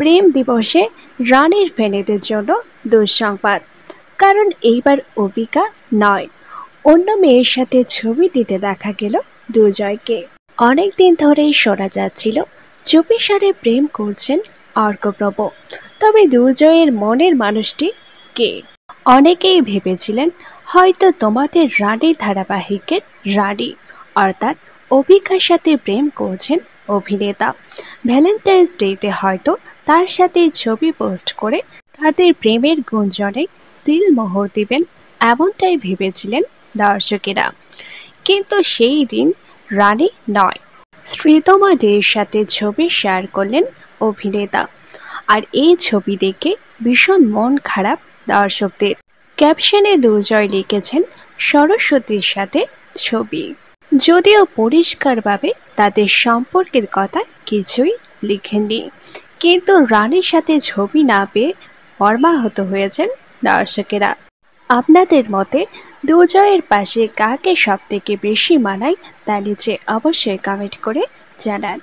প্রেম দিবসে রানীর ফ্যানেদের জন্য দুঃসংবাদ, কারণ এইবার অবিকা নয়, অন্য মেয়ের সাথে ছবি দিতে দেখা গেল দুর্জয়কে। অনেকদিন ধরেই শোনা যাচ্ছিল চুপিসারে প্রেম করছেন অর্কপ্রভ, তবে দুর্জয়ের মনের মানুষটি কে? অনেকেই ভেবেছিলেন হয়তো তোমাদের রানীর ধারাবাহিকের রানী অর্থাৎ অভিকার সাথে প্রেম করছেন অভিনেতা। ভ্যালেন্টাইন্স ডেতে হয়তো তার সাথে ছবি পোস্ট করে তাদের প্রেমের গুঞ্জনে সিলমোহর দিবেন, এমনটাই ভেবেছিলেন দর্শকেরা। কিন্তু সেই দিন রানী নয়, শ্রীতমাদের সাথে ছবি শেয়ার করলেন অভিনেতা। আর এই ছবি দেখে ভীষণ মন খারাপ দর্শকদের। ক্যাপশনে দুর্জয় লিখেছেন সরস্বতীর সাথে ছবি, যদিও পরিষ্কারভাবে তাদের সম্পর্কের কথা কিছুই লিখেননি। কিন্তু রানীর সাথে ছবি না পেয়ে মর্মাহত হয়েছেন দর্শকেরা। আপনাদের মতে দুর্জয়ের পাশে কাকে সবথেকে বেশি মানায় তা নিচে অবশ্যই কমেন্ট করে জানান।